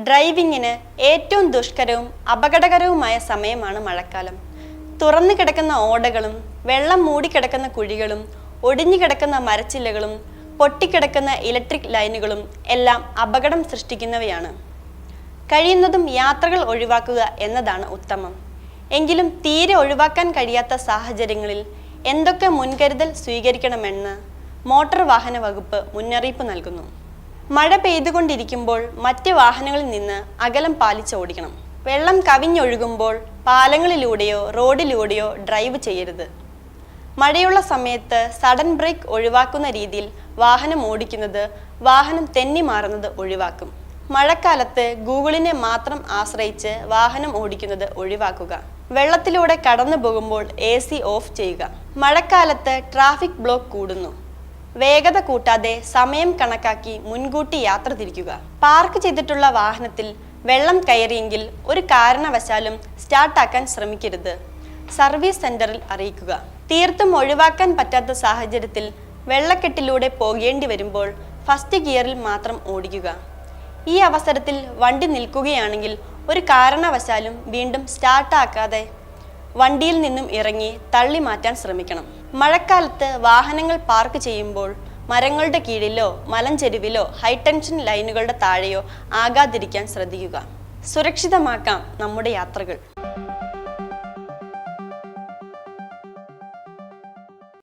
ഡ്രൈവിങ്ങിന് ഏറ്റവും ദുഷ്കരവും അപകടകരവുമായ സമയമാണ് മഴക്കാലം. തുറന്നു കിടക്കുന്ന ഓടകളും വെള്ളം മൂടിക്കിടക്കുന്ന കുഴികളും ഒടിഞ്ഞു കിടക്കുന്ന മരച്ചില്ലകളും പൊട്ടിക്കിടക്കുന്ന ഇലക്ട്രിക് ലൈനുകളും എല്ലാം അപകടം സൃഷ്ടിക്കുന്നവയാണ്. കഴിയുന്നതും യാത്രകൾ ഒഴിവാക്കുക എന്നതാണ് ഉത്തമം. എങ്കിലും തീരെ ഒഴിവാക്കാൻ കഴിയാത്ത സാഹചര്യങ്ങളിൽ എന്തൊക്കെ മുൻകരുതൽ സ്വീകരിക്കണമെന്ന് മോട്ടോർ വാഹന വകുപ്പ് മുന്നറിയിപ്പ് നൽകുന്നു. മഴ പെയ്തുകൊണ്ടിരിക്കുമ്പോൾ മറ്റ് വാഹനങ്ങളിൽ നിന്ന് അകലം പാലിച്ച് ഓടിക്കണം. വെള്ളം കവിഞ്ഞൊഴുകുമ്പോൾ പാലങ്ങളിലൂടെയോ റോഡിലൂടെയോ ഡ്രൈവ് ചെയ്യരുത്. മഴയുള്ള സമയത്ത് സഡൻ ബ്രേക്ക് ഒഴിവാക്കുന്ന രീതിയിൽ വാഹനം ഓടിക്കുന്നത് വാഹനം തെന്നി മാറുന്നത് ഒഴിവാക്കും. മഴക്കാലത്ത് ഗൂഗിളിനെ മാത്രം ആശ്രയിച്ച് വാഹനം ഓടിക്കുന്നത് ഒഴിവാക്കുക. വെള്ളത്തിലൂടെ കടന്നു പോകുമ്പോൾ AC ഓഫ് ചെയ്യുക. മഴക്കാലത്ത് ട്രാഫിക് ബ്ലോക്ക് കൂടുന്നു. വേഗത കൂട്ടാതെ സമയം കണക്കാക്കി മുൻകൂട്ടി യാത്ര തിരിക്കുക. പാർക്ക് ചെയ്തിട്ടുള്ള വാഹനത്തിൽ വെള്ളം കയറിയെങ്കിൽ ഒരു കാരണവശാലും സ്റ്റാർട്ടാക്കാൻ ശ്രമിക്കരുത്. സർവീസ് സെന്ററിൽ അറിയിക്കുക. തീർത്തും ഒഴിവാക്കാൻ പറ്റാത്ത സാഹചര്യത്തിൽ വെള്ളക്കെട്ടിലൂടെ പോകേണ്ടി വരുമ്പോൾ ഫസ്റ്റ് ഗിയറിൽ മാത്രം ഓടിക്കുക. ഈ അവസരത്തിൽ വണ്ടി നിൽക്കുകയാണെങ്കിൽ ഒരു കാരണവശാലും വീണ്ടും സ്റ്റാർട്ടാക്കാതെ വണ്ടിയിൽ നിന്നും ഇറങ്ങി തള്ളി മാറ്റാൻ ശ്രമിക്കണം. മഴക്കാലത്ത് വാഹനങ്ങൾ പാർക്ക് ചെയ്യുമ്പോൾ മരങ്ങളുടെ കീഴിലോ മലഞ്ചെരുവിലോ ഹൈടെൻഷൻ ലൈനുകളുടെ താഴെയോ ആകാതിരിക്കാൻ ശ്രദ്ധിക്കുക. സുരക്ഷിതമാക്കാം നമ്മുടെ യാത്രകൾ.